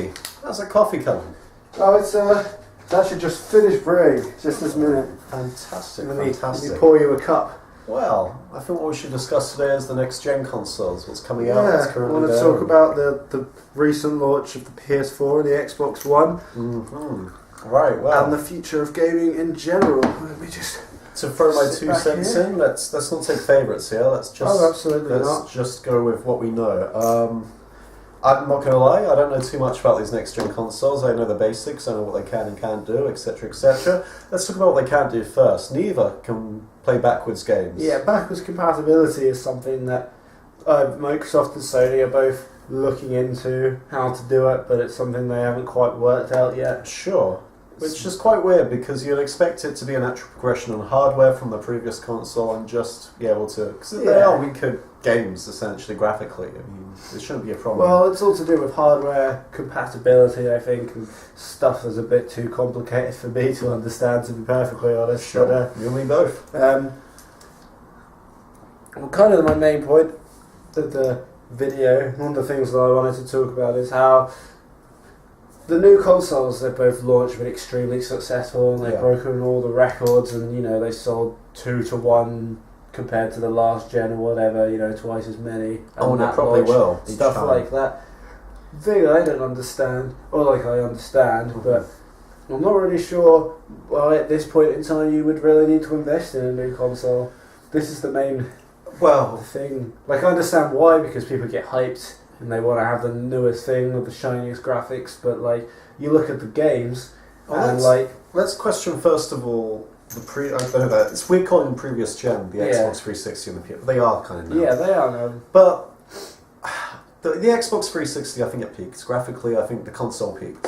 coffee. How's that coffee coming? Oh, it's actually just finished brewing, just this minute. Fantastic, Let me fantastic. pour you a cup. Well, I think what we should discuss today is the next gen consoles, what's coming out, Yeah, what's I currently want to there. talk about the recent launch of the PS4 and the Xbox One. Right, well. And the future of gaming in general. Let me just... To throw my sit 2 back cents here. in, let's not take favourites here, let's absolutely let's not. just go with what we know. I'm not going to lie, I don't know too much about these next gen consoles. I know the basics, I know what they can and can't do, etc, etc. Let's talk about what they can't do first. Neither can play backwards games. Yeah, backwards compatibility is something that Microsoft and Sony are both looking into how to do it, but it's something they haven't quite worked out yet. Sure. Which is quite weird because you'd expect it to be a natural progression on hardware from the previous console and just be able to... Because they are weaker games, essentially, graphically. I mean, it shouldn't be a problem. Well, it's all to do with hardware compatibility, I think, and stuff that's a bit too complicated for me to understand, to be perfectly honest. Sure. But, you and me both. well, kind of my main point of the video, one of the things that I wanted to talk about is how the new consoles they've both launched been extremely successful and they've broken all the records, and you know they sold 2 to 1 compared to the last gen or whatever, you know, twice as many. Oh, they probably will. Stuff like that. The thing I don't understand, or like I understand, but I'm not really sure why at this point in time you would really need to invest in a new console. This is the main thing. Like I understand why, because people get hyped and they want to have the newest thing with the shiniest graphics, but like you look at the games and let's question first of all I don't know that it's weird calling them previous gen, the Xbox 360 and the PS. They are kind of now. Yeah, they are now. But the Xbox 360, I think it peaked graphically. I think the console peaked.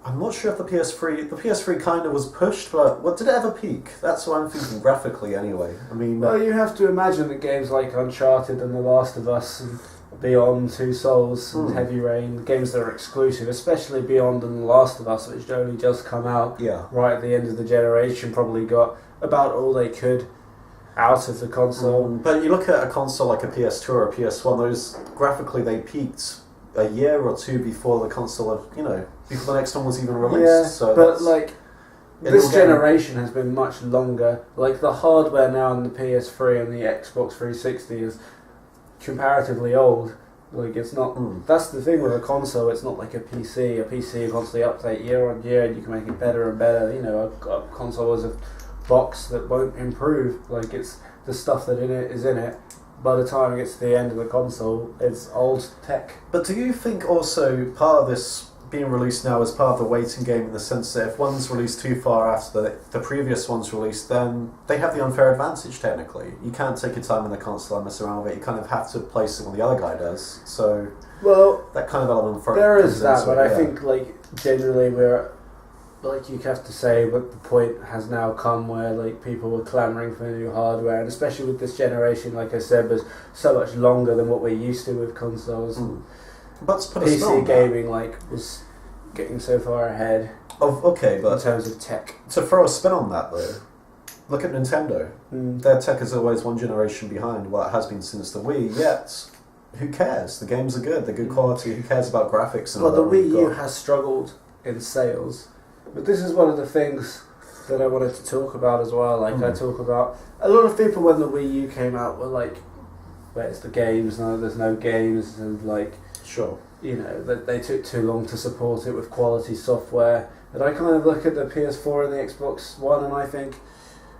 I'm not sure if the PS3 kind of was pushed, but did it ever peak? That's what I'm thinking graphically, anyway. I mean, well, you have to imagine that games like Uncharted and The Last of Us and Beyond, Two Souls and Heavy Rain, games that are exclusive, especially Beyond and The Last of Us, which only just come out right at the end of the generation, probably got about all they could out of the console. But you look at a console like a PS2 or a PS1, those graphically they peaked a year or two before the console, before the next one was even released. Yeah, so but like this generation has been much longer. Like the hardware now on the PS3 and the Xbox 360 is comparatively old. Like it's not. That's the thing with a console. It's not like a PC. A PC you constantly update year on year, and you can make it better and better. You know, a console is a box that won't improve. Like it's the stuff that is in it. By the time it gets to the end of the console, it's old tech. But do you think also part of this being released now is part of the waiting game, in the sense that if one's released too far after the previous one's released, then they have the unfair advantage technically. You can't take your time in the console and mess around with it. You kind of have to place it when the other guy does. So that kind of element there is that, but I think like generally we're like you have to say, but the point has now come where like people were clamouring for new hardware, and especially with this generation, like I said, was so much longer than what we're used to with consoles. But to put PC gaming was getting so far ahead. But in terms of tech. To throw a spin on that though, look at Nintendo. Their tech is always one generation behind. Well, it has been since the Wii. Yet, who cares? The games are good. They're good quality. Who cares about graphics? And well, the Wii U has struggled in sales, but this is one of the things that I wanted to talk about as well. Like I talk about a lot of people when the Wii U came out were like, "Where's the games? No, there's no games," and like. Sure. You know, that they took too long to support it with quality software. And I kind of look at the PS4 and the Xbox One and I think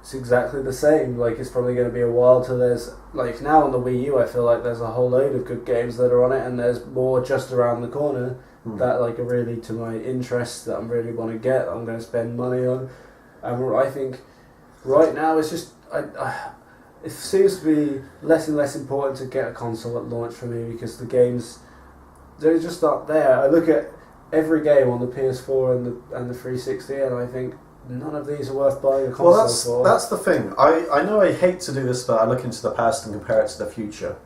it's exactly the same. Like, it's probably going to be a while till there's... Like, now on the Wii U, I feel like there's a whole load of good games that are on it, and there's more just around the corner that, like, are really to my interests, that I really want to get, that I'm going to spend money on. And I think right now it's just... it seems to be less and less important to get a console at launch for me, because the games... They're just not there. I look at every game on the PS4 and the 360, and I think none of these are worth buying a console for. That's the thing. I know I hate to do this, but I look into the past and compare it to the future.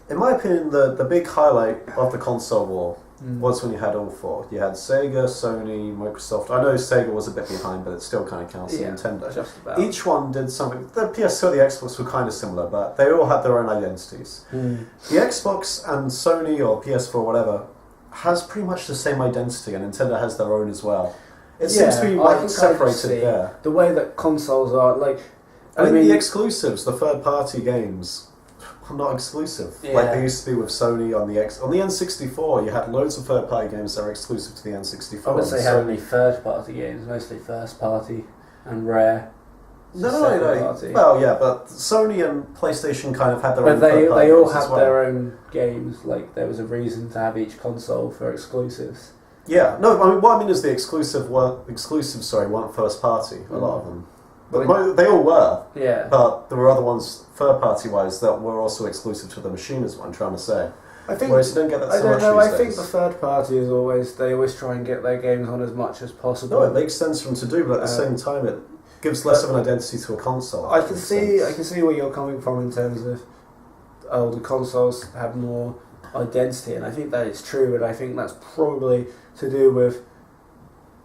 In my opinion, the big highlight of the console war was when you had all four. You had Sega, Sony, Microsoft. I know Sega was a bit behind, but it still kind of counts. Nintendo. Just about. Each one did something. The PS2 and the Xbox were kind of similar, but they all had their own identities. The Xbox and Sony or PS4 or whatever has pretty much the same identity, and Nintendo has their own as well. It Yeah, seems to be I like can separated see there. the way that consoles are like. I mean, the exclusives, the third-party games, are not exclusive. Like Yeah. they used to be with Sony on the N64. You had loads of third-party games that were exclusive to the N64. I would say and had any third-party games, mostly first-party and rare. No. Party. Well, yeah, but Sony and PlayStation kind of had their But own. they all games as had well. their own games. Like there was a reason to have each console for exclusives. Yeah, no. I mean, what I mean is the exclusives weren't first party. A lot of them, but they all were. Yeah. But there were other ones, third party wise, that were also exclusive to the machine. Is what I'm trying to say. I think. Whereas you don't get that so I don't much know. these I think days. the third party is they always try and get their games on as much as possible. No, it makes sense for them to do, but at the same time, it gives less of an identity to a console. I can see where you're coming from in terms of the consoles have more identity, and I think that is true. But I think that's probably to do with.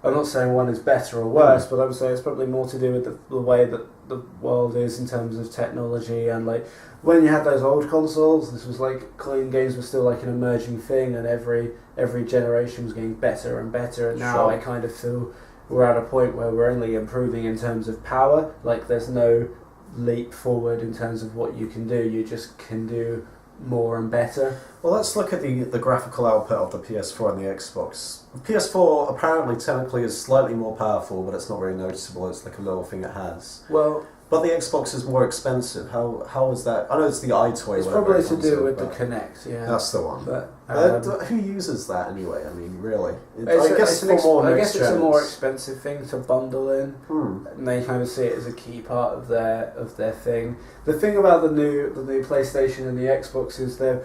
I'm not saying one is better or worse, but I would say it's probably more to do with the way that the world is in terms of technology, and like when you had those old consoles, this was like clean games were still like an emerging thing, and every generation was getting better and better, and now I kind of feel we're at a point where we're only improving in terms of power. Like there's no leap forward in terms of what you can do. You just can do more and better. Well, let's look at the graphical output of the PS4 and the Xbox. The PS4 apparently technically is slightly more powerful, but it's not very noticeable. It's like a little thing it has. Well, but the Xbox is more expensive. How is that? I know it's the iToy. It's probably to do with the Kinect. Yeah, that's the one. But who uses that anyway? I mean, really? I guess it's a more expensive thing to bundle in, and they kind of see it as a key part of their thing. The thing about the new PlayStation and the Xbox is they're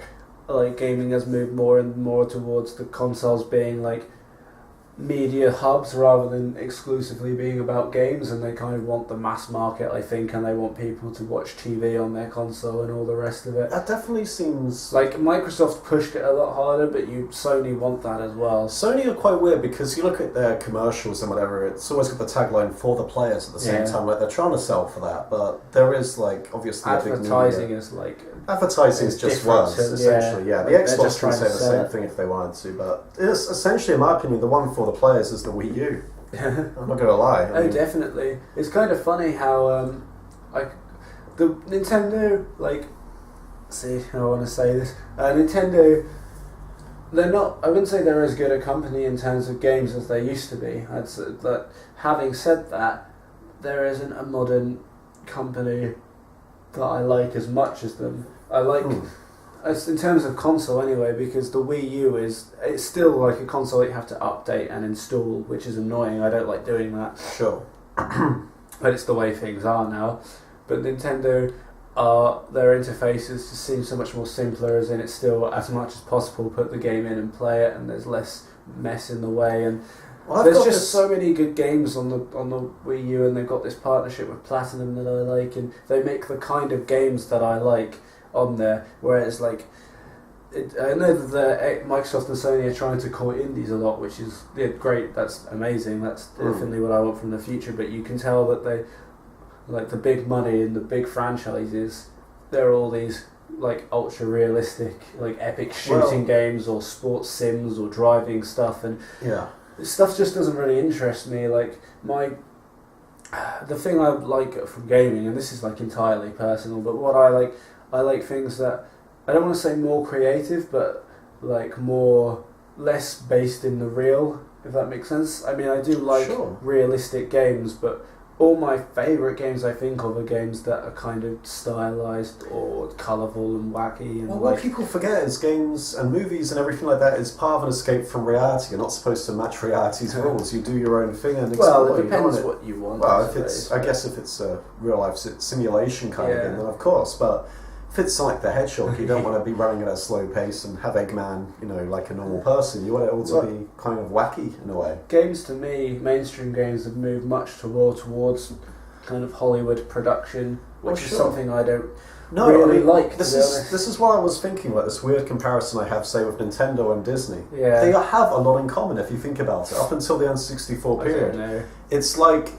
like gaming has moved more and more towards the consoles being like media hubs rather than exclusively being about games, and they kind of want the mass market, I think, and they want people to watch TV on their console and all the rest of it. That definitely seems like Microsoft pushed it a lot harder, but Sony want that as well. Sony are quite weird because you look at their commercials and whatever, it's always got the tagline for the players at the same time, like they're trying to sell for that, but there is like obviously advertising a big is like advertising is just words essentially. Yeah, the Xbox can say the same thing if they wanted to, but it's essentially, in my opinion, the one for the players is the Wii U. I'm not gonna lie. I mean, definitely. It's kind of funny how the Nintendo, like, see, I want to say this, Nintendo, they're not, I wouldn't say they're as good a company in terms of games as they used to be. I'd say that, having said that, there isn't a modern company that I like as much as them. I like, as in terms of console anyway, because the Wii U it's still like a console that you have to update and install, which is annoying. I don't like doing that. Sure. But it's the way things are now. But Nintendo, their interfaces just seem so much more simpler, as in it's still, as much as possible, put the game in and play it, and there's less mess in the way. And there's just so many good games on the Wii U, and they've got this partnership with Platinum that I like, and they make the kind of games that I like on there, whereas like I know that Microsoft and Sony are trying to call indies a lot, which is great, that's amazing, that's definitely what I want from the future, but you can tell that they, like, the big money and the big franchises, they're all these like ultra realistic, like epic shooting games or sports sims or driving stuff, and stuff just doesn't really interest me. Like the thing I like from gaming, and this is like entirely personal, but what I like things that, I don't want to say more creative, but like less based in the real, if that makes sense. I mean, I do like realistic games, but all my favourite games I think of are games that are kind of stylized or colourful and wacky. And what people forget is games and movies and everything like that is part of an escape from reality. You're not supposed to match reality's rules. You do your own thing and well, it depends what you want. Well, I guess if it's a real life simulation kind of game, then of course. But if it's like the Hedgehog, you don't want to be running at a slow pace and have Eggman, like a normal person. You want it all to be kind of wacky in a way. Games, to me, mainstream games have moved much towards kind of Hollywood production, which is something I don't really like. This is why I was thinking, like, this weird comparison I have, say, with Nintendo and Disney. Yeah. They have a lot in common if you think about it. Up until the N64 period, I don't know. It's like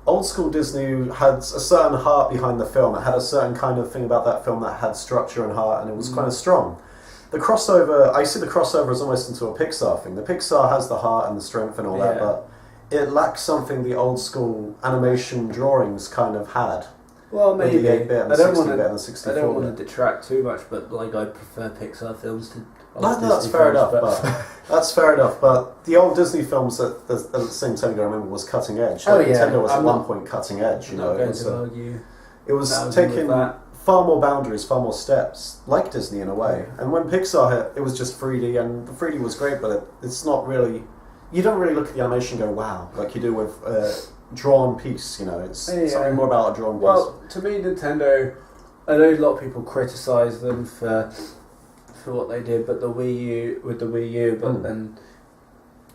old school Disney had a certain heart behind the film. It had a certain kind of thing about that film that had structure and heart, and it was kind of strong. the crossover. I see the crossover as almost into a Pixar thing. The Pixar has the heart and the strength and all that, but it lacks something the old school animation drawings kind of had. Well, maybe. The 8-bit and the 16-bit and the 64-bit. I don't want to detract too much, but like I prefer Pixar films to. No, that's fair enough. But that's fair enough. But the old Disney films at the same time, I remember, was cutting edge. Like Nintendo was at one point cutting edge. You know, it was taking far more boundaries, far more steps, like Disney in a way. And when Pixar hit, it was just 3D, and the 3D was great, but it's not really. You don't really look at the animation and go, wow, like you do with drawn piece. You know, it's something more about a drawn piece. Well, to me, Nintendo. I know a lot of people criticise them for what they did, but the Wii U, but then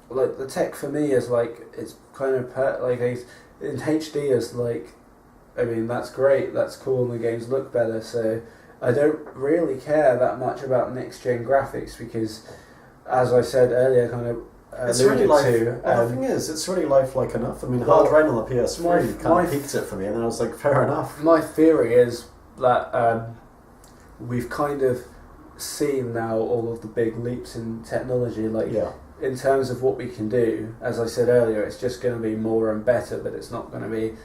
like the tech for me is like it's kind of in HD is like, I mean that's great, that's cool, and the games look better. So I don't really care that much about next gen graphics because, as I said earlier, kind of. It's really the thing is, it's really lifelike enough. I mean, Hard Rain on the PS3 kind of peaked it for me, and then I was like, fair enough. My theory is that we've kind of seen now all of the big leaps in technology. Like in terms of what we can do, as I said earlier, it's just going to be more and better, but it's not going to be.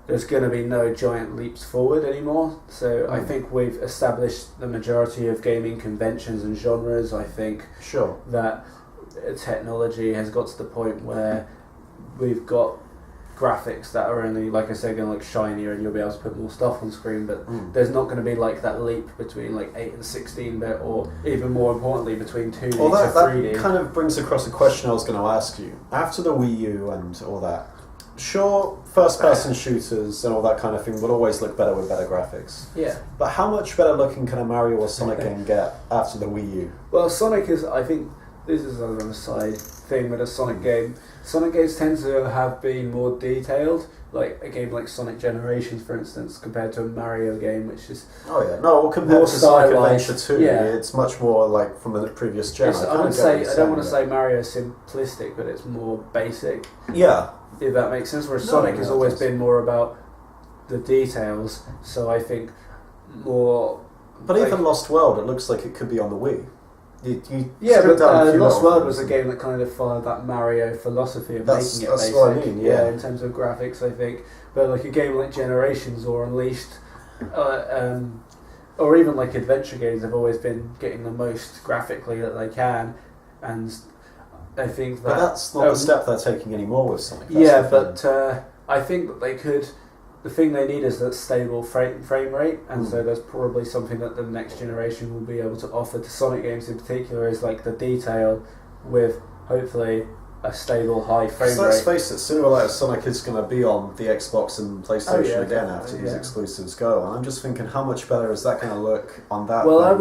There's going to be no giant leaps forward anymore. So I think we've established the majority of gaming conventions and genres. I think that technology has got to the point where we've got graphics that are only, like I said, going to look shinier and you'll be able to put more stuff on screen, but there's not going to be like that leap between like 8 and 16-bit, or even more importantly between 2D to 3D. That kind of brings across a question I was going to ask you. After the Wii U and all that, sure, first-person shooters and all that kind of thing will always look better with better graphics. Yeah. But how much better looking can a Mario or Sonic game get after the Wii U? Well, Sonic is, I think, this is another side thing with a Sonic game. Sonic games tend to have been more detailed, like a game like Sonic Generations, for instance, compared to a Mario game, which is compared to Sonic Adventure 2, it's much more like from the previous gen. I don't want to say Mario is simplistic, but it's more basic. Yeah, if that makes sense. Whereas Sonic has always been more about the details. So I think more. But even Lost World, it looks like it could be on the Wii. Lost World was a game that kind of followed that Mario philosophy of making it basic. What I mean, in terms of graphics, I think. But like a game like Generations or Unleashed, or even like adventure games, have always been getting the most graphically that they can, and I think that. But that's not the step they're taking anymore with Sonic. I think that they could. The thing they need is that stable frame rate, and so there's probably something that the next generation will be able to offer to Sonic games in particular, is like the detail with hopefully a stable high frame rate. Let's face it, sooner or later Sonic is going to be on the Xbox and PlayStation again after these exclusives go, and I'm just thinking how much better is that going to look on that? Well, I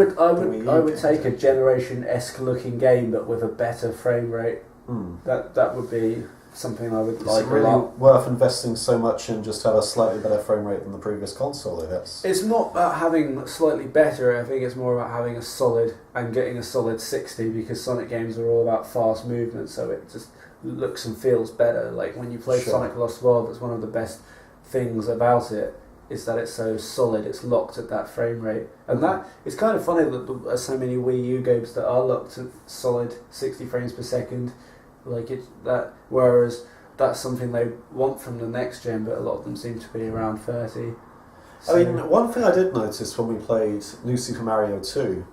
would take a Generation-esque looking game but with a better frame rate. That would be something I would like. Is it really worth investing so much in just to have a slightly better frame rate than the previous console? It's not about having slightly better. I think it's more about having a solid and getting a solid 60, because Sonic games are all about fast movement, so it just looks and feels better. Like when you play Sonic Lost World, that's one of the best things about it, is that it's so solid, it's locked at that frame rate. And that it's kind of funny that there's so many Wii U games that are locked at solid 60 frames per second. Whereas that's something they want from the next gen, but a lot of them seem to be around 30. So. I mean, one thing I did notice when we played New Super Mario 2,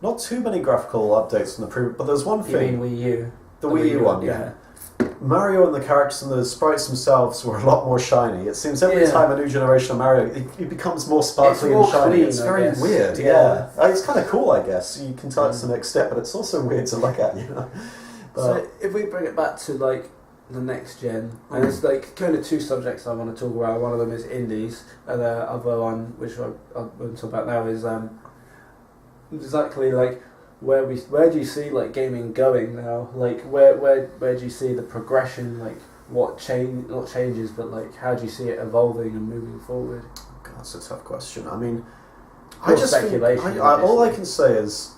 not too many graphical updates from the previous, but there's one thing. You mean Wii U? The Wii U one, yeah. Mario and the characters and the sprites themselves were a lot more shiny. It seems every time a new generation of Mario, it becomes more sparkly and shiny. Clean, it's very weird, It's kind of cool, I guess. You can tell it's the next step, but it's also weird to look at, you know. So if we bring it back to like the next gen, and there's like kind of two subjects I want to talk about. One of them is indies, and the other one, which I want to talk about now, is exactly like where do you see like gaming going now? Like where do you see the progression? Like not changes, but like how do you see it evolving and moving forward? God, that's a tough question. I mean, speculation. All I can say is.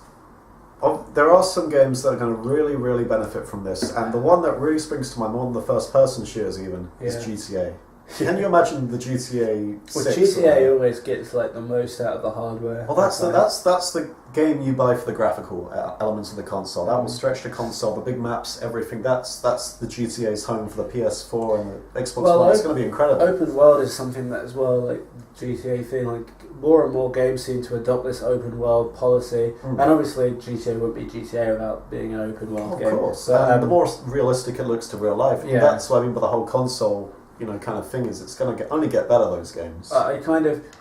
There are some games that are going to really, really benefit from this, and the one that really springs to mind, one of the first-person shooters even, is GTA. Can you imagine the GTA 6? Well, GTA always gets like the most out of the hardware. Well, that's the game you buy for the graphical elements of the console. That will stretch the console, the big maps, everything. That's the GTA's home for the PS4 and the Xbox One. It's going to be incredible. Open world is something that as well, like GTA thing, like more and more games seem to adopt this open world policy. And obviously GTA wouldn't be GTA without being an open world game. Of course. The more realistic it looks to real life. Yeah. That's what I mean by the whole console, kind of thing is it's going to only get better, those games.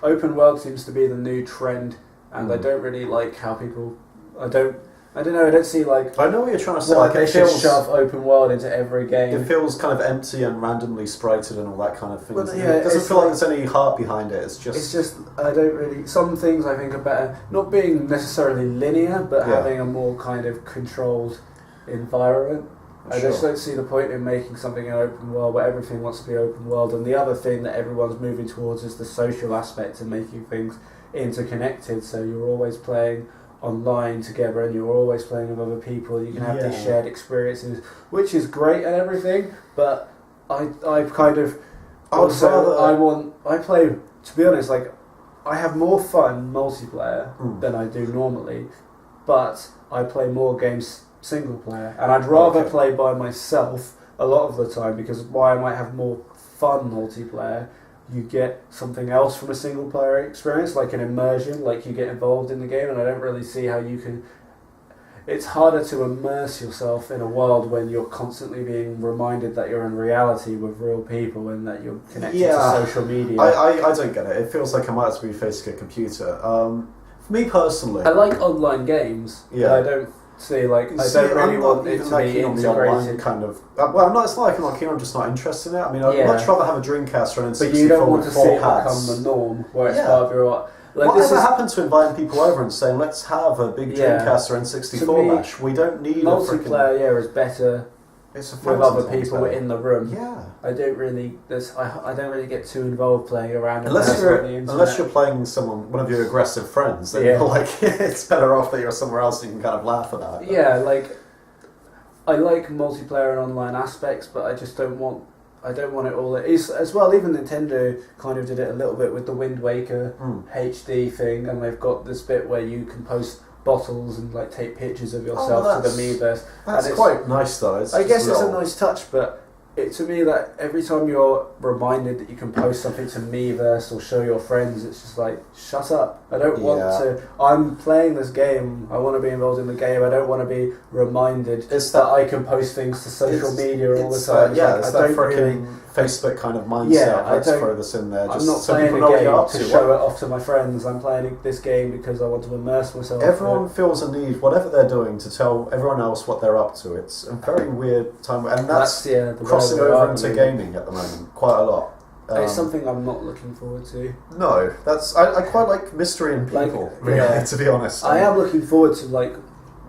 Open world seems to be the new trend, and I don't really like how people. I don't know. I don't see like. I know what you're trying to say. Like they should shove open world into every game. It feels kind of empty and randomly sprited and all that kind of thing. Well, yeah, it doesn't feel like there's any heart behind it. It's just. I don't really. Some things I think are better, not being necessarily linear, but having a more kind of controlled environment. I just don't see the point in making something an open world where everything wants to be open world. And the other thing that everyone's moving towards is the social aspect and making things interconnected. So you're always playing online together and you're always playing with other people. You can have these shared experiences, which is great and everything. But I kind of I play, to be honest, like I have more fun multiplayer than I do normally, but I play more games single player, and I'd rather play by myself a lot of the time, because while I might have more fun multiplayer, you get something else from a single player experience, like an immersion, like you get involved in the game, and I don't really see how you can. It's harder to immerse yourself in a world when you're constantly being reminded that you're in reality with real people and that you're connected to social media. I don't get it. It feels like I might as well be facing a computer. For me personally, I like online games, but I don't see like I don't really want it to be integrated. Kind of. Well, it's not like I'm not keen. I'm just not interested in it. I mean, I'd much rather have a Dreamcast or an N64 but you don't want to with see 4 it pads. become the norm, where it's part of your. Like Whatever happened to inviting people over and saying, let's have a big Dreamcast or N64 match? We don't need multiplayer is better with other people in the room. Yeah. I don't really get too involved playing around unless you're playing one of your aggressive friends, then like it's better off that you're somewhere else you can kind of laugh about it. Yeah, like I like multiplayer and online aspects, but I just don't want it all. It's, as well, even Nintendo kind of did it a little bit with the Wind Waker HD thing, and they've got this bit where you can post bottles and like take pictures of yourself to the Miiverse. That's quite nice though. I guess it's a nice touch, but to me, that every time you're reminded that you can post something to Miiverse or show your friends, it's just like, shut up. I don't want to. I'm playing this game. I want to be involved in the game. I don't want to be reminded that I can post things to social media all the time. It's that freaking Facebook kind of mindset. Let's throw this in there. I'm not playing a game to show it off to my friends. I'm playing this game because I want to immerse myself. Everyone feels a need, whatever they're doing, to tell everyone else what they're up to. It's a very weird time, and that's crossing over into gaming at the moment quite a lot. It's something I'm not looking forward to. No, I quite like mystery in people, really, to be honest. I am looking forward to like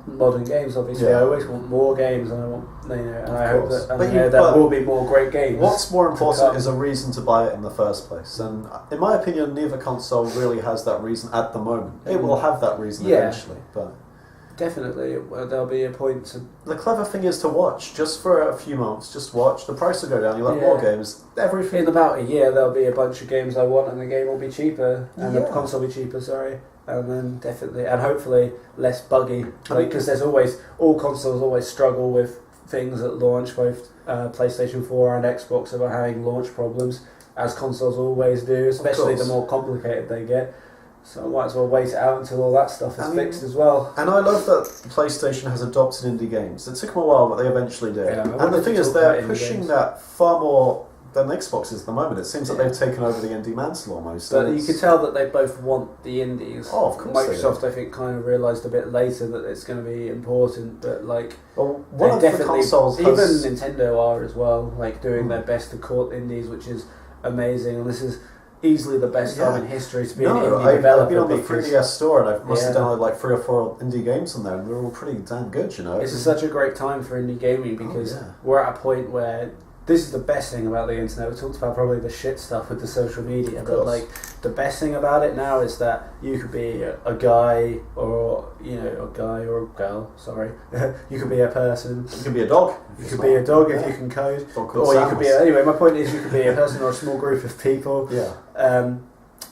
modern games. Obviously, I always want more games, and I want and I hope that there will be more great games. What's more important is a reason to buy it in the first place, and in my opinion, neither console really has that reason at the moment. It will have that reason eventually, but. Definitely, there'll be a point to... The clever thing is to watch, just for a few months, just watch. The price will go down, you'll have more games, everything. In about a year, there'll be a bunch of games I want, and the game will be cheaper, and the console will be cheaper, and then definitely, and hopefully less buggy, because there's always, all consoles always struggle with things at launch, both PlayStation 4 and Xbox are having launch problems, as consoles always do, especially the more complicated they get. So I might as well wait it out until all that stuff is fixed as well. And I love that PlayStation has adopted indie games. It took them a while, but they eventually did. And the thing is, they're pushing that far more than Xbox is at the moment. It seems like they've taken over the indie mantle almost. But you can tell that they both want the indies. Oh, of course. Microsoft, I think, kind of realised a bit later that it's going to be important, but like... Well, one of the consoles even Nintendo are as well, like doing their best to court indies, which is amazing. And this is easily the best time in history to be an indie developer. I've been on the 3DS store and I must have downloaded like 3 or 4 indie games on there, and they're all pretty damn good, you know. It's such a great time for indie gaming because we're at a point where this is the best thing about the internet. We talked about probably the shit stuff with the social media, but like the best thing about it now is that you could be a guy or a girl. Sorry, you could be a person. You could be a dog. You could be a dog if you can code, or you could be anyway. My point is, you could be a person or a small group of people. Yeah.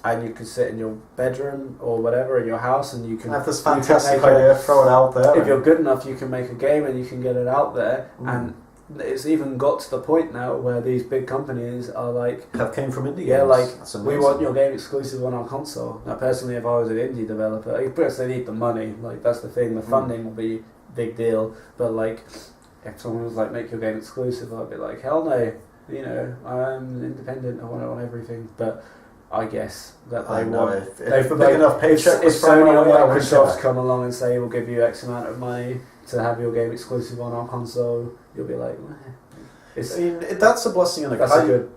And you can sit in your bedroom or whatever in your house, and you can have this fantastic idea. Throw it out there. If you're good enough, you can make a game and you can get it out there. And it's even got to the point now where these big companies are like came from indie games. Yeah, like we want your game exclusive on our console. Now, personally, if I was an indie developer, of course they need the money. Like that's the thing. The funding will be a big deal. But like, if someone was like, make your game exclusive, I'd be like, hell no. I'm independent. I want it on everything. But I guess that they want. If a big enough paycheck was Sony or Microsoft come along and say we'll give you X amount of money to have your game exclusive on our console, you'll be like, that's a blessing and a curse. That's a good.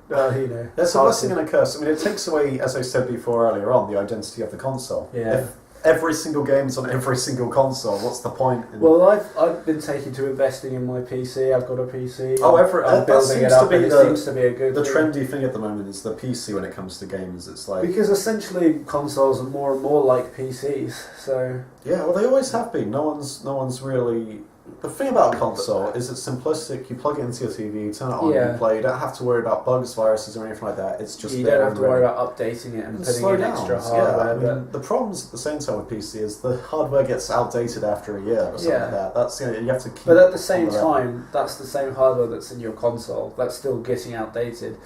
That's a blessing and a curse. I mean, it takes away, as I said before earlier on, the identity of the console. Yeah. If every single game's on every single console, what's the point? Well, I've been taking to investing in my PC. I've got a PC. I'm building it up, and it seems to be a good. The trendy thing at the moment is the PC when it comes to games. It's like because essentially consoles are more and more like PCs. So yeah, well, they always have been. No one's really. The thing about a console is it's simplistic. You plug it into your TV, turn it on, and you play. You don't have to worry about bugs, viruses, or anything like that. It's just you don't have to worry about updating it and putting in extra hardware. Yeah, I mean, the problems at the same time with PC is the hardware gets outdated after a year or something like that. That's you have to keep. But at the same time, that's the same hardware that's in your console. That's still getting outdated.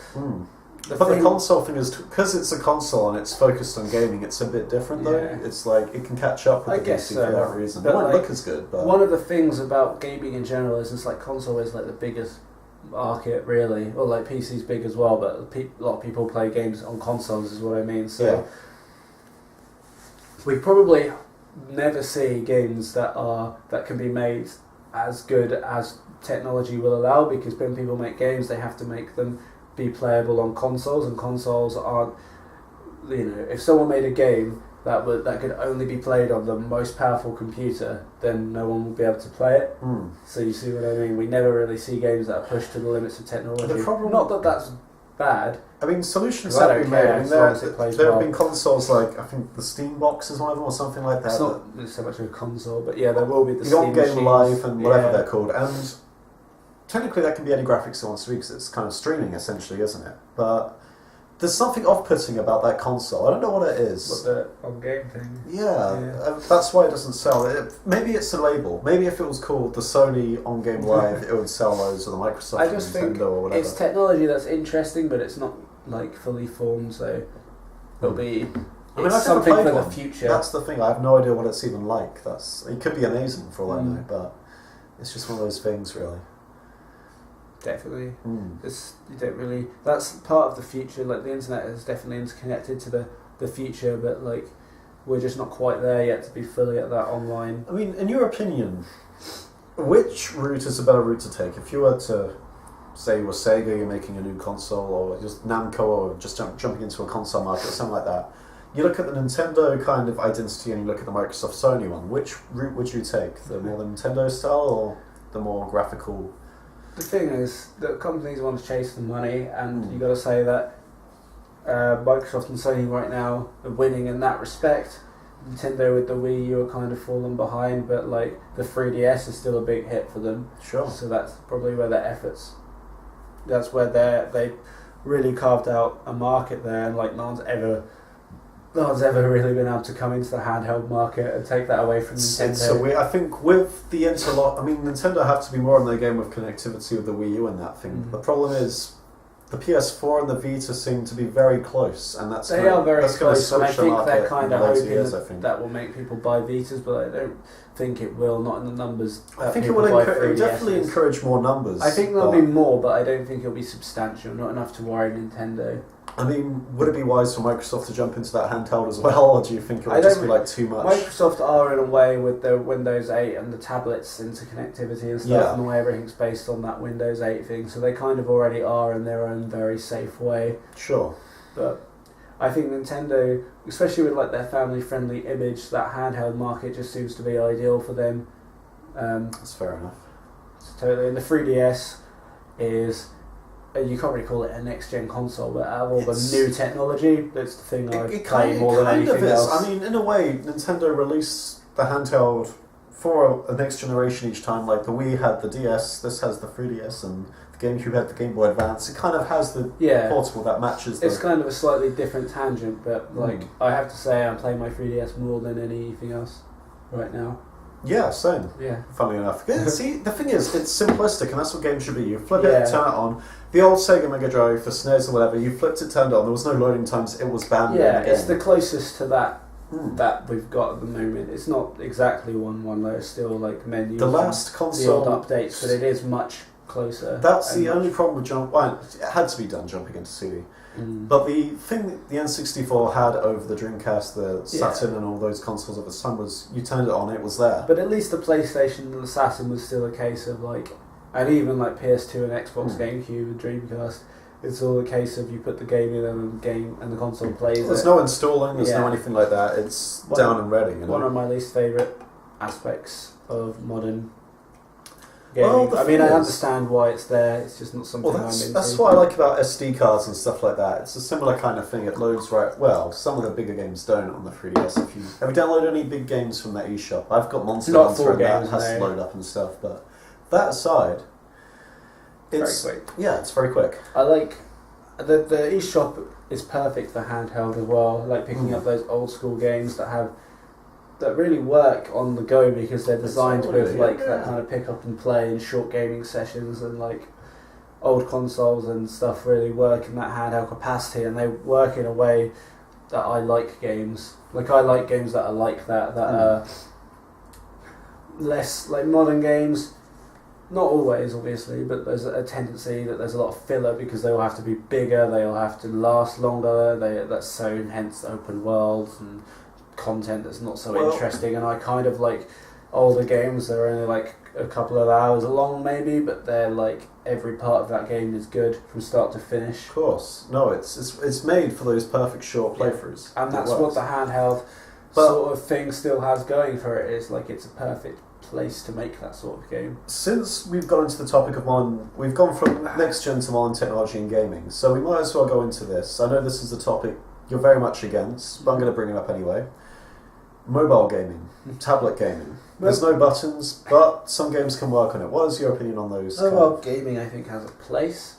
The console thing is because it's a console and it's focused on gaming. It's a bit different though. It's like it can catch up with the PC for that reason. It won't look as good. But one of the things about gaming in general is it's like console is like the biggest market really. Well, like PC's big as well, but a lot of people play games on consoles is what I mean. So we probably never see games that can be made as good as technology will allow, because when people make games, they have to make them be playable on consoles, and consoles aren't. If someone made a game that could only be played on the most powerful computer, then no one would be able to play it. So you see what I mean? We never really see games that are pushed to the limits of technology. Not that that's bad. I mean, solutions have been made. I mean, there have been consoles like, I think the Steam Box is one of them or something like that. It's not so much of a console, but yeah, there will be the Steam Game Live and whatever they're called. And technically that can be any graphics it wants to be because it's kind of streaming essentially, isn't it? But there's something off-putting about that console. I don't know what it is. What, the on-game thing? Yeah. That's why it doesn't sell. Maybe it's a label. Maybe if it was called the Sony On-Game Live, it would sell those, or the Microsoft I just think or whatever. It's technology that's interesting, but it's not like fully formed, so it'll be... It's something for the future. That's the thing. I have no idea what it's even like. It could be amazing for all I know, but it's just one of those things, really. Definitely. You don't really. That's part of the future. Like the internet is definitely interconnected to the future, but like we're just not quite there yet to be fully at that online. I mean, in your opinion, which route is a better route to take? If you were to say you were Sega, you're making a new console, or just Namco, or just jumping into a console market or something like that. You look at the Nintendo kind of identity and you look at the Microsoft Sony one. Which route would you take? The more the Nintendo style or the more graphical? The thing is that companies want to chase the money, and you got to say that Microsoft and Sony right now are winning in that respect. Nintendo with the Wii U are kind of falling behind, but like the 3DS is still a big hit for them. Sure. So that's probably where their efforts. That's where they really carved out a market there, and like no one's ever really been able to come into the handheld market and take that away from Nintendo. So I think with the interlock, I mean, Nintendo have to be more on their game with connectivity with the Wii U and that thing. The problem is the PS4 and the Vita seem to be very close, and that's they are very close. And I the think they're kind of hoping years, that will make people buy Vitas, but I don't think it will. Not in the numbers. I think it will definitely encourage more numbers. I think there'll be more, but I don't think it'll be substantial. Not enough to worry Nintendo. I mean, would it be wise for Microsoft to jump into that handheld as well, or do you think it would just be like too much? Microsoft are in a way with their Windows 8 and the tablets interconnectivity and stuff, and the way everything's based on that Windows 8 thing, so they kind of already are in their own very safe way. Sure. But I think Nintendo, especially with like their family-friendly image, that handheld market just seems to be ideal for them. That's fair enough. Totally. And the 3DS is you can't really call it a next gen console, but out of all It's- the new technology, that's the thing I It play more than anything else. I mean, in a way, Nintendo released the handheld for a next generation each time. Like the Wii had the DS, this has the 3DS, and the GameCube had the Game Boy Advance. It kind of has the Yeah. portable that matches the... It's kind of a slightly different tangent, but like I have to say, I'm playing my 3DS more than anything else right now. Yeah, same. Yeah. Funnily enough. See, the thing is, it's simplistic, and that's what games should be. You flip Yeah. it, turn it on. The old Sega Mega Drive for SNES or whatever, you flipped it, turned it on, there was no loading times, it was bam. Yeah, again. it's the closest to that that we've got at the moment. It's not exactly one. There's still like menus. The last the console... old updates, but it is much closer. That's and the only problem with well, it had to be done jumping into CD. But the thing that the N64 had over the Dreamcast, the Saturn, and all those consoles at the time was you turned it on, it was there. But at least the PlayStation and the Saturn was still a case of like, and even like PS2 and Xbox, GameCube and Dreamcast, it's all a case of you put the game in and the console plays. There's no installing, there's no anything like that. It's down and ready. You know? One of my least favourite aspects of modern gaming. Well, I mean, I understand why it's there. It's just not something I'm into. That's what I like about SD cards and stuff like that. It's a similar kind of thing. It loads right. Well, some of the bigger games don't on the 3DS. Have you downloaded any big games from that eShop? I've got Monster Hunter and that has to load up and stuff. But that aside, it's very quick. Yeah, it's very quick. I like the eShop is perfect for handheld as well. I like picking up those old school games that really work on the go because they're designed with like that kind of pick up and play and short gaming sessions, and like old consoles and stuff really work in that handheld capacity, and they work in a way that I like games. Like I like games that are like that are less like modern games. Not always, obviously, but there's a tendency that there's a lot of filler because they all have to be bigger, they all have to last longer. That's so hence open worlds and content that's not so interesting. And I kind of like older games that are only like a couple of hours long, maybe, but they're like every part of that game is good from start to finish. Of course, no, it's made for those perfect short playthroughs, and that's what the handheld sort of thing still has going for it. Is like it's a perfect place to make that sort of game. Since we've got into the topic of modern, we've gone from next gen to modern technology in gaming, so we might as well go into this. I know this is a topic you're very much against, but I'm going to bring it up anyway. Mobile gaming, tablet gaming. There's no buttons, but some games can work on it. What is your opinion on those? Mobile gaming, I think, has a place.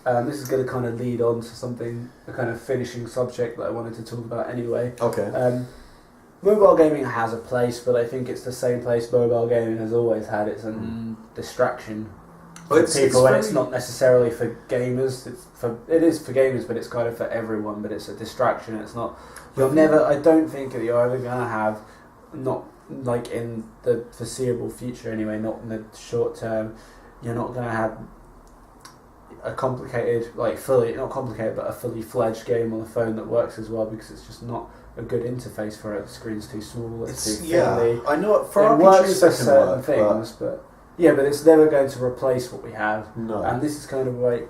This is going to kind of lead on to a kind of finishing subject that I wanted to talk about anyway. Okay. Mobile gaming has a place, but I think it's the same place mobile gaming has always had. It's a distraction for people, and it's not necessarily for gamers. It is for gamers, but it's kind of for everyone. But it's a distraction. It's not. I don't think that you're ever going to have, not like in the foreseeable future anyway, not in the short term. You're not going to have a complicated, like not complicated, but a fully fledged game on the phone that works as well, because it's just not a good interface for it. The screen's too small. It's too fiddly. I know for it works for RPGs certain things, but it's never going to replace what we have. No. And this is kind of like.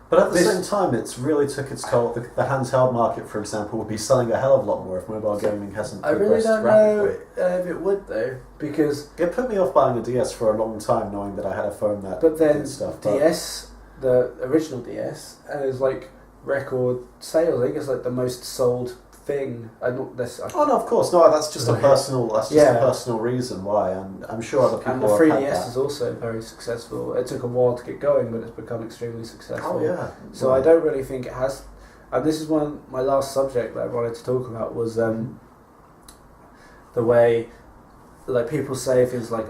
But at the same time, it's really took its toll. The handheld market, for example, would be selling a hell of a lot more if mobile gaming hasn't progressed rapidly. I really don't know if it would though, because it put me off buying a DS for a long time, knowing that I had a phone that did stuff. DS, the original DS, is like record sales. I think it's like the most sold thing. No, of course, no. That's just a personal reason why, and I'm sure other people. And the 3DS is also very successful. It took a while to get going, but it's become extremely successful. Oh yeah. So I don't really think it has. And this is my last subject that I wanted to talk about was the way, like people say things like,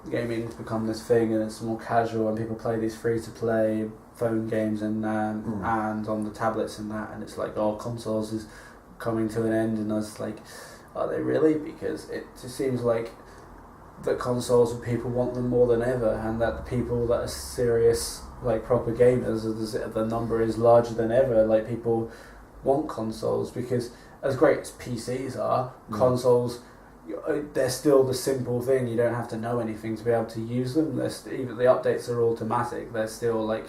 gaming's become this thing and it's more casual, and people play these free to play phone games and on the tablets and that, and it's like, consoles is coming to an end, and I was like, are they really? Because it just seems like that consoles and people want them more than ever, and that the people that are serious, like proper gamers, the number is larger than ever. Like people want consoles, because as great as PCs are, consoles, they're still the simple thing. You don't have to know anything to be able to use them. Even the updates are automatic. They're still like,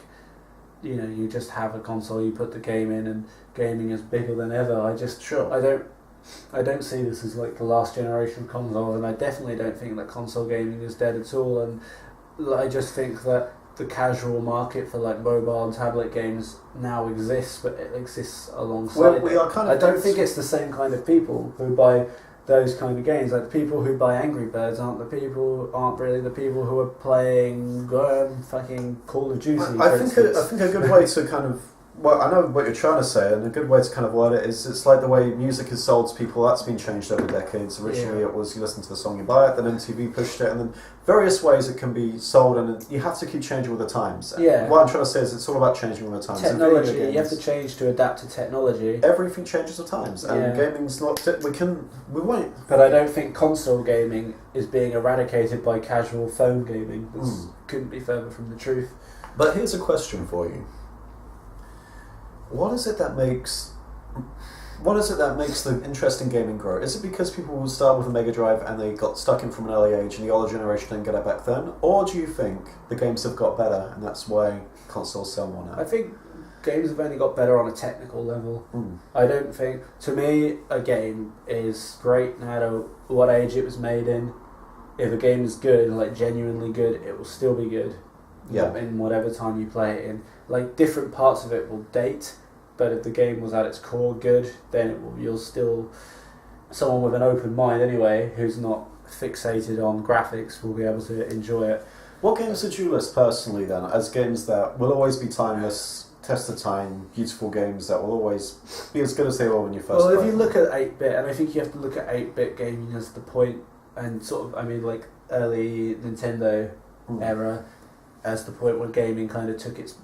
you just have a console, you put the game in, and gaming is bigger than ever. I don't see this as like the last generation of consoles, and I definitely don't think that console gaming is dead at all. And I just think that the casual market for like mobile and tablet games now exists, but it exists alongside. Well, we are kind of. I don't think it's the same kind of people who buy those kind of games. Like the people who buy Angry Birds aren't really the people who are playing fucking Call of Duty. I think a good way to kind of. Well, I know what you're trying to say, and a good way to kind of word it is it's like the way music is sold to people. That's been changed over decades. Originally, it was you listen to the song, you buy it, then MTV pushed it, and then various ways it can be sold, and you have to keep changing with the times. Yeah. What I'm trying to say is it's all about changing with the times. Technology, you have to change to adapt to technology. Everything changes with times, and gaming's not. We won't. But I don't think console gaming is being eradicated by casual phone gaming. This couldn't be further from the truth. But here's a question for you. What is it that makes the interest in gaming grow? Is it because people will start with a Mega Drive and they got stuck in from an early age and the older generation didn't get it back then? Or do you think the games have got better and that's why consoles sell more now? I think games have only got better on a technical level. I don't think... To me, a game is great no matter what age it was made in. If a game is good, like genuinely good, it will still be good. Yeah. In whatever time you play it in. Like, different parts of it will date, but if the game was at its core good, then you'll still... Someone with an open mind anyway, who's not fixated on graphics, will be able to enjoy it. What games did you list personally then, as games that will always be timeless, test of time, beautiful games that will always be as good as they were when you first played? Well, if you look at 8-bit, and I think you have to look at 8-bit gaming as the point, and sort of, I mean, like, early Nintendo era, as the point where gaming kind of took its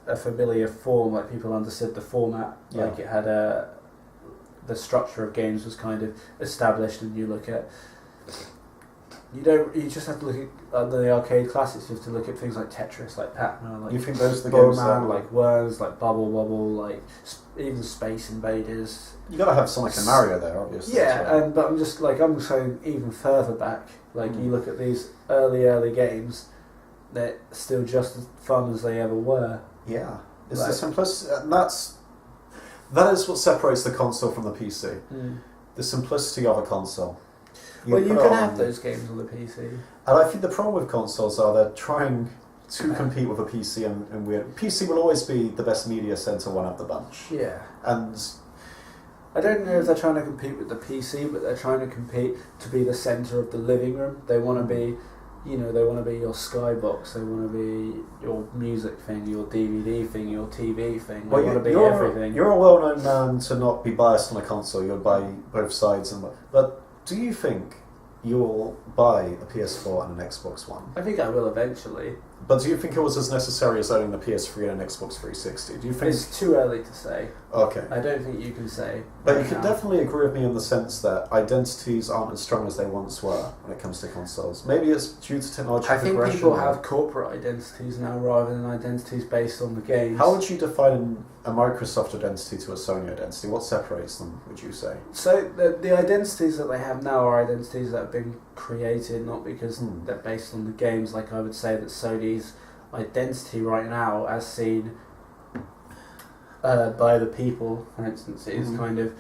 a familiar form, like people understood the format, like it had the structure of games was kind of established, and you look at you just have to look at the arcade classics. You have to look at things like Tetris, like Pac-Man, like you think those are the games that like Worms, like Bubble Bobble, like even Space Invaders. You got to have Sonic and Mario there, obviously. Yeah, but I'm saying even further back, like you look at these early games. They're still just as fun as they ever were. Yeah, it's the simplicity, and that is what separates the console from the PC. The simplicity of a console. You can have those games on the PC. And I think the problem with consoles are they're trying to compete with a PC, and PC will always be the best media center one of the bunch. Yeah, and I don't know if they're trying to compete with the PC, but they're trying to compete to be the center of the living room. They want to be. They want to be your skybox, they want to be your music thing, your DVD thing, your TV thing, they want to be everything. You're a well-known man to not be biased on a console, you'll buy both sides. But do you think you'll buy a PS4 and an Xbox One? I think I will eventually. But do you think it was as necessary as owning the PS3 and an Xbox 360? Do you think it's too early to say? Okay. I don't think you can say. But you can definitely agree with me in the sense that identities aren't as strong as they once were when it comes to consoles. Maybe it's due to technological progression. I think people have corporate identities now rather than identities based on the games. How would you define a Microsoft identity to a Sony identity? What separates them, would you say? So the identities that they have now are identities that have been created not because they're based on the games. Like I would say that Sony's identity right now, as seen by the people, for instance, is kind of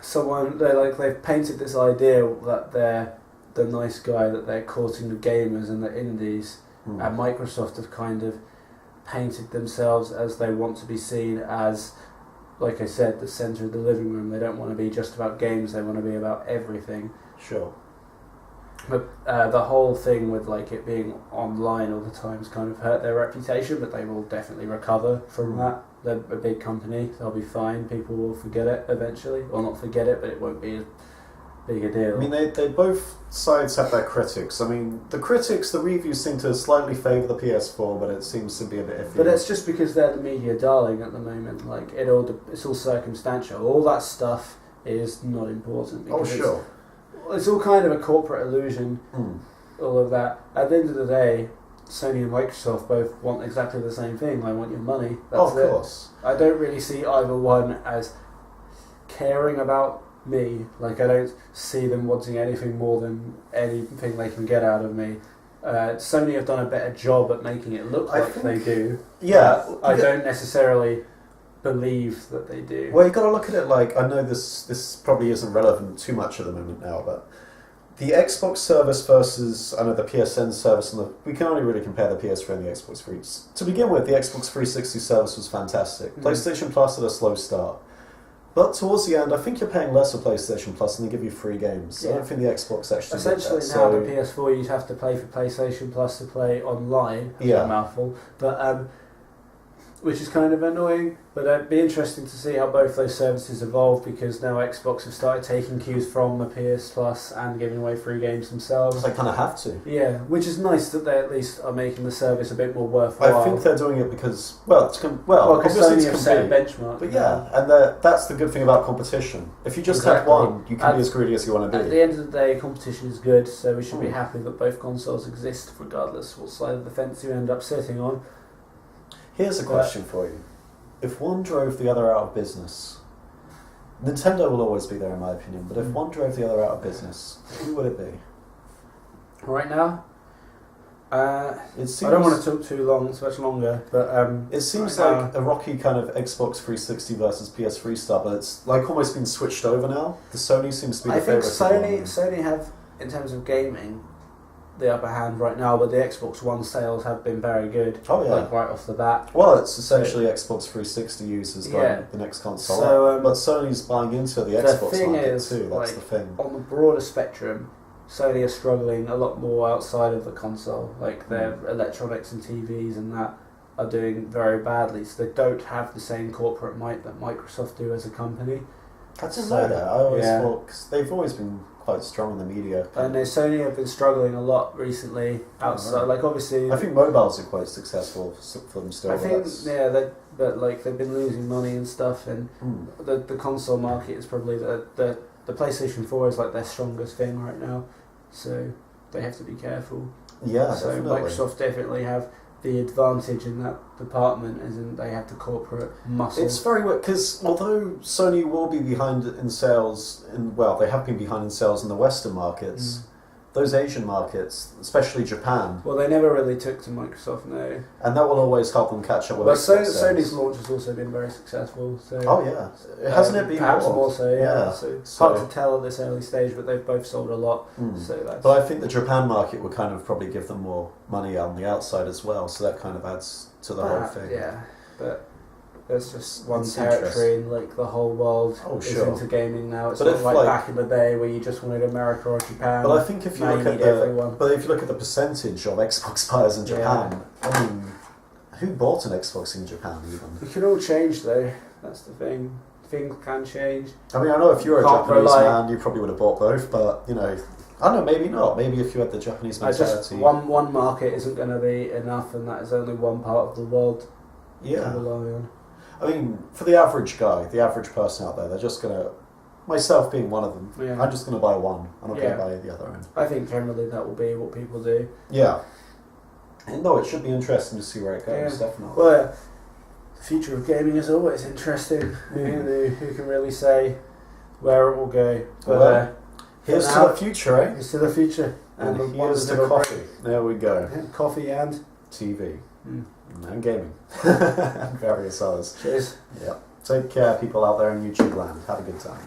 someone they've painted this idea that they're the nice guy, that they're courting the gamers and the indies, and Microsoft have kind of painted themselves as they want to be seen as, like I said, the centre of the living room. They don't want to be just about games, they want to be about everything. Sure. But the whole thing with it being online all the time has kind of hurt their reputation, but they will definitely recover from that. They're a big company, they'll be fine, people will forget it eventually. Or not forget it, but it won't be as big a deal. I mean, they both sides have their critics. I mean, the reviews seem to slightly favour the PS4, but it seems to be a bit iffy. But it's just because they're the media darling at the moment. It's all circumstantial. All that stuff is not important. Oh, sure. It's all kind of a corporate illusion, all of that. At the end of the day, Sony and Microsoft both want exactly the same thing. I want your money. That's of course. I don't really see either one as caring about me. I don't see them wanting anything more than anything they can get out of me. Sony have done a better job at making it look like they do. Yeah. I don't necessarily believe that they do. Well, you've got to look at it I know this probably isn't relevant too much at the moment now, but The Xbox service versus the PSN service, and we can only really compare the PS3 and the Xbox 3. To begin with, the Xbox 360 service was fantastic. PlayStation Plus had a slow start. But towards the end, I think you're paying less for PlayStation Plus and they give you free games. I don't think the Xbox actually essentially did that, now the PS4 you'd have to pay for PlayStation Plus to play online. That's a mouthful. But which is kind of annoying. But it'd be interesting to see how both those services evolve, because now Xbox have started taking cues from the PS Plus and giving away free games themselves. They kind of have to. Yeah, which is nice that they at least are making the service a bit more worthwhile. I think they're doing it because, because Sony have set a benchmark. But and that's the good thing about competition. If you just have one, you can be as greedy as you want to be. At the end of the day, competition is good, so we should be happy that both consoles exist, regardless what side of the fence you end up sitting on. Here's a question for you. If one drove the other out of business, Nintendo will always be there in my opinion, but if one drove the other out of business, who would it be? Right now? I don't want to talk too much longer, but it seems like a rocky kind of Xbox 360 versus PS3 style, but it's like almost been switched over now. The Sony seems to be the favourite. I think Sony have, in terms of gaming, the upper hand right now, but the Xbox One sales have been very good. Oh yeah, like right off the bat. Well, it's essentially Xbox 360 users buying the next console, but Sony's buying into the Xbox market too. That's the thing. On the broader spectrum, Sony are struggling a lot more outside of the console. Like their electronics and TVs and that are doing very badly, so they don't have the same corporate might that Microsoft do as a company. I didn't know that. I always thought, because they've always been quite strong in the media. And Sony have been struggling a lot recently outside. Like obviously, I think mobiles are quite successful for them still. I think they've been losing money and stuff, and the console market is probably the PlayStation 4 is like their strongest thing right now, so they have to be careful. Yeah, so definitely. Microsoft definitely have the advantage in that department, as in they have the corporate muscle. It's very weird because although Sony will be behind in sales, they have been behind in sales in the Western markets. Those Asian markets, especially Japan. Well, they never really took to Microsoft, no. And that will always help them catch up with Sony's launch has also been very successful. So, hasn't it been perhaps more so, yeah. So it's hard to tell at this early stage, but they've both sold a lot. But I think the Japan market would kind of probably give them more money on the outside as well, so that kind of adds to the whole thing. Yeah, but there's just one territory in like the whole world is into gaming now. It's not like back in the day where you just wanted America or Japan. But I think if you look at the percentage of Xbox buyers in Japan, I mean, who bought an Xbox in Japan even? It can all change though. That's the thing. Things can change. I mean, I know if you were a Japanese man, you probably would have bought both, but you know, I don't know, maybe not. Maybe if you had the Japanese mentality, one market isn't going to be enough, and that is only one part of the world to rely on. I mean, for the average guy, the average person out there, they're just going to, myself being one of them, I'm just going to buy one. I'm not going to buy the other end. I think generally that will be what people do. Yeah. And no, it should be interesting to see where it goes, definitely. Well, the future of gaming is always interesting. Who can really say where it will go? But here's to the future, eh? Here's to the future. And here's to coffee. There we go. Coffee and TV. And gaming. And various others. Cheers. Yep. Take care, people out there in YouTube land. Have a good time.